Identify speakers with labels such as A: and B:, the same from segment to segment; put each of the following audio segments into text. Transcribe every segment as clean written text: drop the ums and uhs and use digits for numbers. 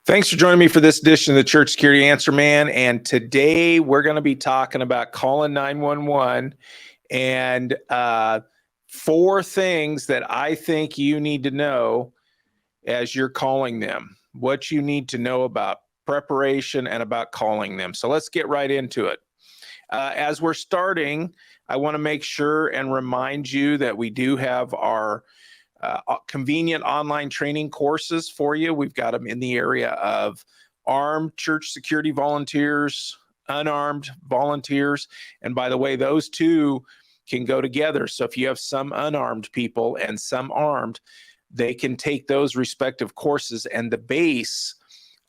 A: Thanks for joining me for this edition of the Church Security Answer Man. And today we're going to be talking about calling 911 and four things that I think you need to know as you're calling them, what you need to know about preparation and about calling them. So let's get right into it. As we're starting, I want to make sure and remind you that we do have our convenient online training courses for you. We've got them in the area of armed church security volunteers, unarmed volunteers. And by the way, those two can go together. So if you have some unarmed people and some armed, they can take those respective courses, and the base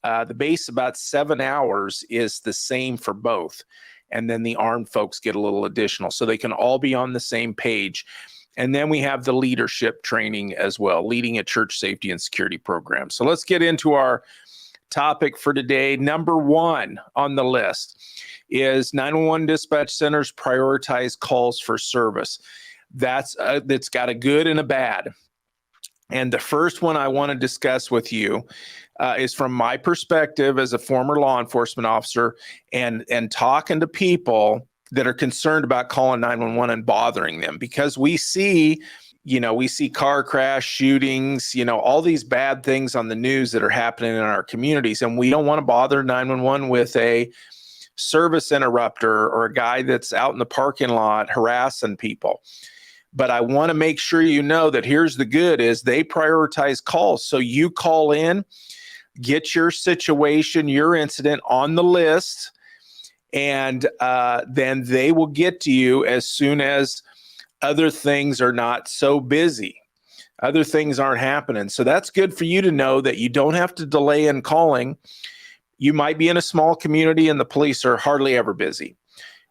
A: about 7 hours is the same for both. And then the armed folks get a little additional. So they can all be on the same page. And then we have the leadership training as well, leading a church safety and security program. So let's get into our topic for today. Number one on the list is 911 dispatch centers prioritize calls for service. That's got a good and a bad. And the first one I want to discuss with you is from my perspective as a former law enforcement officer and talking to people that are concerned about calling 911 and bothering them, because we see car crash shootings, all these bad things on the news that are happening in our communities. And we don't want to bother 911 with a service interrupter or a guy that's out in the parking lot harassing people. But I want to make sure you know that here's the good is they prioritize calls. So you call in, get your situation, your incident on the list, and then they will get to you as soon as other things are not so busy. Other things aren't happening. So that's good for you to know that you don't have to delay in calling. You might be in a small community and the police are hardly ever busy.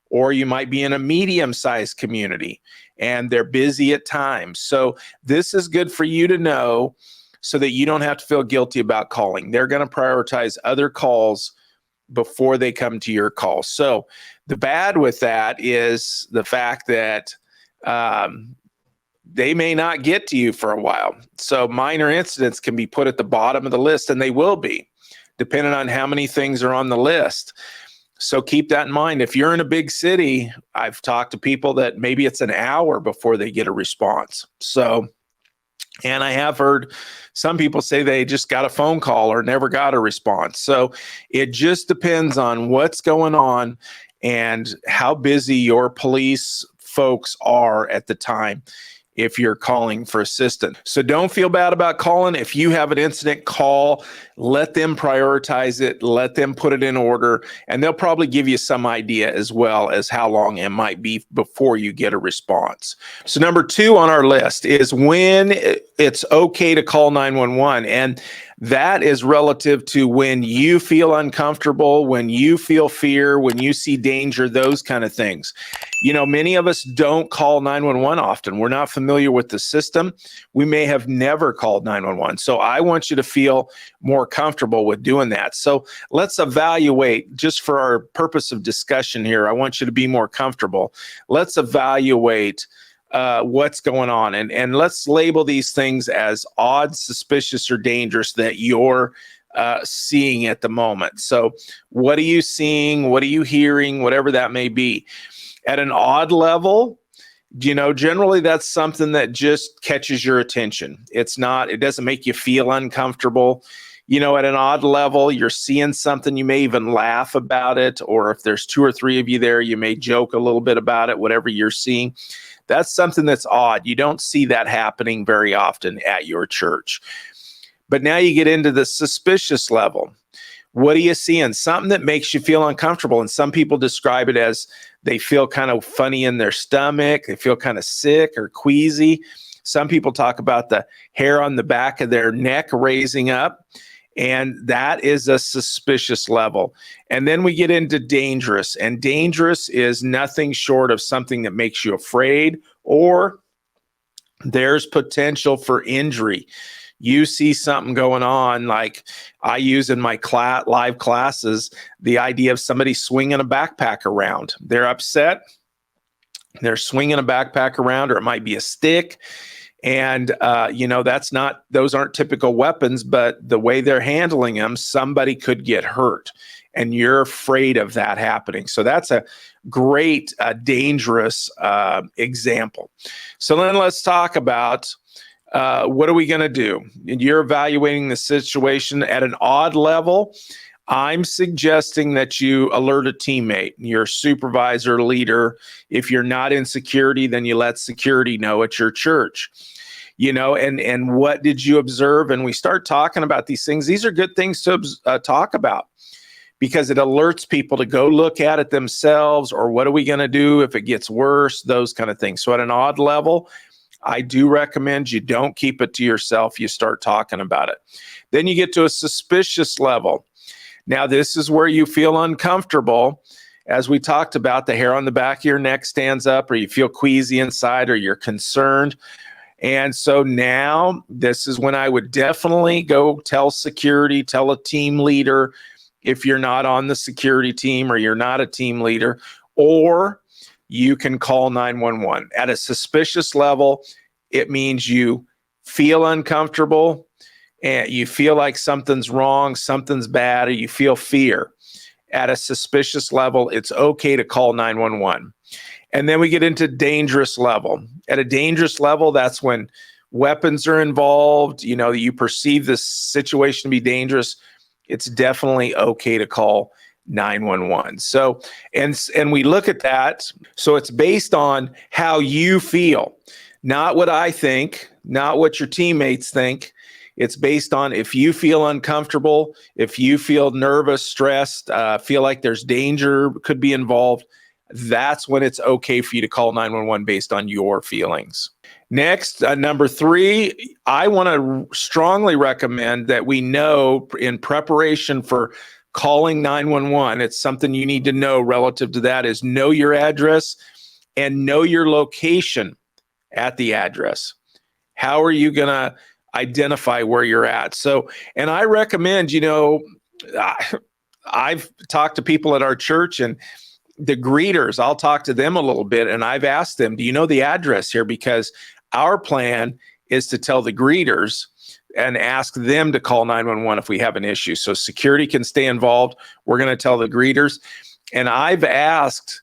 A: Or you might be in a medium-sized community and they're busy at times. So this is good for you to know so that you don't have to feel guilty about calling. They're going to prioritize other calls before they come to your call. So the bad with that is the fact that they may not get to you for a while. So minor incidents can be put at the bottom of the list, and they will be, depending on how many things are on the list. So keep that in mind. If you're in a big city, I've talked to people that maybe it's an hour before they get a response. And I have heard some people say they just got a phone call or never got a response. So it just depends on what's going on and how busy your police folks are at the time if you're calling for assistance. So don't feel bad about calling. If you have an incident, call, let them prioritize it, let them put it in order, and they'll probably give you some idea as well as how long it might be before you get a response. So number two on our list is when it's okay to call 911. And that is relative to when you feel uncomfortable, when you feel fear, when you see danger, those kind of things. Many of us don't call 911 often. We're not familiar with the system. We may have never called 911. So I want you to feel more comfortable with doing that. So let's evaluate, just for our purpose of discussion here, I want you to be more comfortable. Let's evaluate what's going on. And let's label these things as odd, suspicious, or dangerous that you're seeing at the moment. So what are you seeing? What are you hearing? Whatever that may be. At an odd level, generally that's something that just catches your attention. It doesn't make you feel uncomfortable. At an odd level, you're seeing something, you may even laugh about it, or if there's 2 or 3 of you there, you may joke a little bit about it, whatever you're seeing. That's something that's odd. You don't see that happening very often at your church. But now you get into the suspicious level. What are you seeing? Something that makes you feel uncomfortable. And some people describe it as they feel kind of funny in their stomach. They feel kind of sick or queasy. Some people talk about the hair on the back of their neck raising up. And that is a suspicious level. And then we get into dangerous. And dangerous is nothing short of something that makes you afraid, or there's potential for injury. You see something going on, like I use in my live classes, the idea of somebody swinging a backpack around. They're upset. They're swinging a backpack around, or it might be a stick. And, those aren't typical weapons, but the way they're handling them, somebody could get hurt. And you're afraid of that happening. So that's a great, dangerous example. So then let's talk about what are we going to do? You're evaluating the situation at an odd level. I'm suggesting that you alert a teammate, your supervisor, leader. If you're not in security, then you let security know at your church. And what did you observe? And we start talking about these things. These are good things to talk about, because it alerts people to go look at it themselves, or what are we going to do if it gets worse, those kind of things. So at an odd level, I do recommend you don't keep it to yourself. You start talking about it. Then you get to a suspicious level. Now, this is where you feel uncomfortable. As we talked about, the hair on the back of your neck stands up, or you feel queasy inside, or you're concerned. And so now this is when I would definitely go tell security, tell a team leader if you're not on the security team or you're not a team leader, or you can call 911. At a suspicious level, it means you feel uncomfortable and you feel like something's wrong, something's bad, or you feel fear. At a suspicious level, it's okay to call 911. And then we get into dangerous level. At a dangerous level, that's when weapons are involved. You perceive this situation to be dangerous. It's definitely okay to call 911. So, and we look at that. So it's based on how you feel, not what I think, not what your teammates think. It's based on if you feel uncomfortable, if you feel nervous, stressed, feel like there's danger could be involved. That's when it's okay for you to call 911 based on your feelings. Next, number 3, I want to strongly recommend that we know in preparation for calling 911, it's something you need to know relative to that, is know your address and know your location at the address. How are you going to identify where you're at? So, and I recommend, I've talked to people at our church, and the greeters, I'll talk to them a little bit, and I've asked them, do you know the address here? Because our plan is to tell the greeters and ask them to call 911 if we have an issue. So security can stay involved. We're going to tell the greeters. And I've asked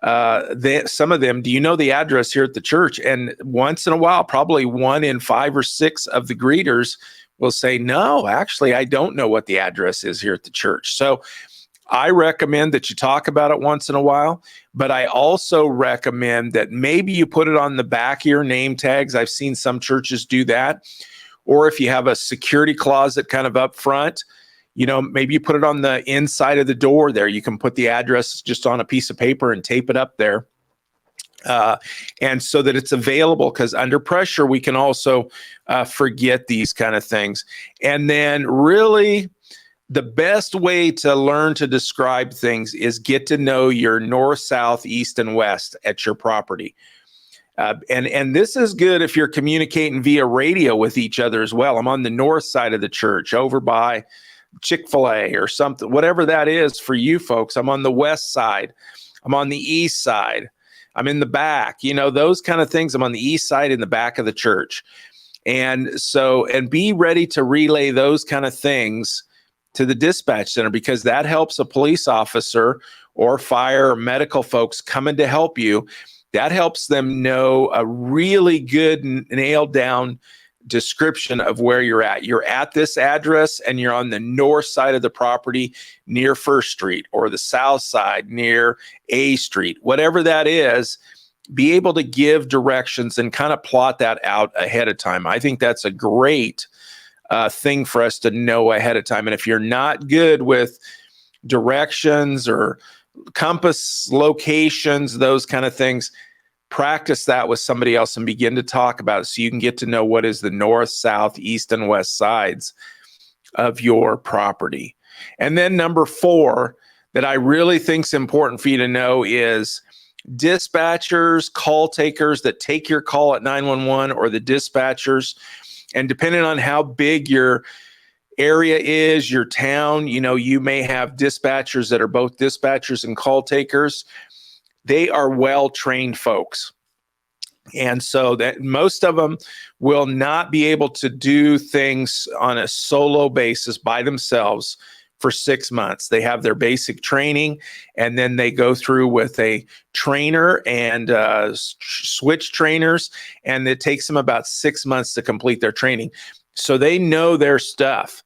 A: some of them, do you know the address here at the church? And once in a while, probably 1 in 5 or 6 of the greeters will say, no, actually, I don't know what the address is here at the church. So I recommend that you talk about it once in a while, but I also recommend that maybe you put it on the back of your name tags. I've seen some churches do that. Or if you have a security closet kind of up front, maybe you put it on the inside of the door there. You can put the address just on a piece of paper and tape it up there. And so that it's available, because under pressure, we can also forget these kind of things. And then really, the best way to learn to describe things is get to know your north, south, east, and west at your property. And this is good if you're communicating via radio with each other as well. I'm on the north side of the church over by Chick-fil-A or something, whatever that is for you folks. I'm on the west side. I'm on the east side. I'm in the back, those kind of things. I'm on the east side in the back of the church. And be ready to relay those kind of things to the dispatch center, because that helps a police officer or fire or medical folks coming to help you. That helps them know a really good nailed down description of where you're at. You're at this address and you're on the north side of the property near First Street, or the south side near A Street, whatever that is. Be able to give directions and kind of plot that out ahead of time. I think that's a great thing for us to know ahead of time. And if you're not good with directions or compass locations, those kind of things, practice that with somebody else and begin to talk about it so you can get to know what is the north, south, east, and west sides of your property. And then number 4 that I really think is important for you to know is dispatchers, call takers that take your call at 911, or the dispatchers. And depending on how big your area is, your town, you may have dispatchers that are both dispatchers and call takers. They are well-trained folks. And so that most of them will not be able to do things on a solo basis by themselves for 6 months. They have their basic training, and then they go through with a trainer and switch trainers, and it takes them about 6 months to complete their training. So they know their stuff.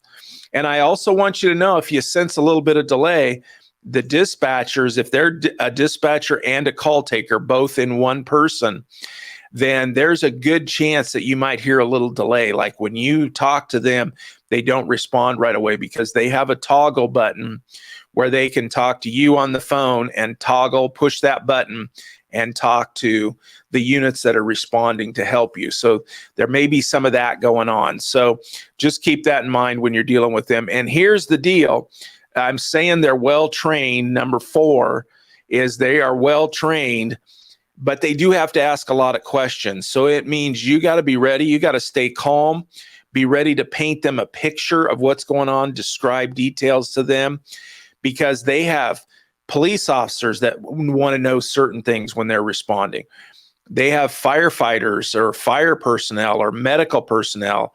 A: And I also want you to know, if you sense a little bit of delay, the dispatchers, if they're a dispatcher and a call taker, both in one person, then there's a good chance that you might hear a little delay. Like when you talk to them, they don't respond right away because they have a toggle button where they can talk to you on the phone and push that button and talk to the units that are responding to help you. So there may be some of that going on. So just keep that in mind when you're dealing with them. And here's the deal. I'm saying they're well trained. Number 4 is they are well trained, but they do have to ask a lot of questions. So it means you got to be ready. You got to stay calm, be ready to paint them a picture of what's going on, describe details to them, because they have police officers that want to know certain things when they're responding. They have firefighters or fire personnel or medical personnel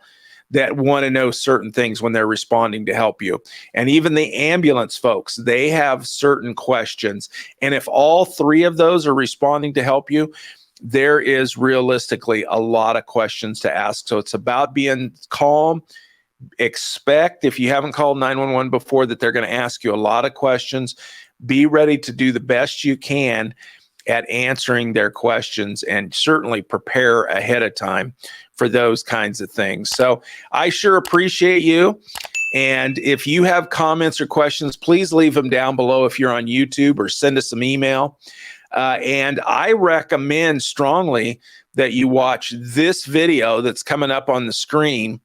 A: that want to know certain things when they're responding to help you. And even the ambulance folks, they have certain questions. And if all 3 of those are responding to help you, there is realistically a lot of questions to ask. So it's about being calm. Expect, if you haven't called 911 before, that they're going to ask you a lot of questions. Be ready to do the best you can at answering their questions, and certainly prepare ahead of time for those kinds of things. So I sure appreciate you. And if you have comments or questions, please leave them down below if you're on YouTube, or send us some email. And I recommend strongly that you watch this video that's coming up on the screen.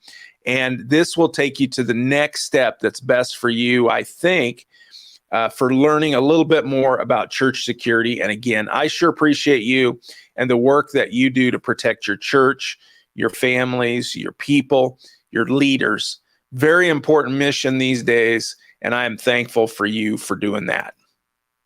A: And this will take you to the next step that's best for you, I think, for learning a little bit more about church security. And again, I sure appreciate you and the work that you do to protect your church, your families, your people, your leaders. Very important mission these days, and I am thankful for you for doing that.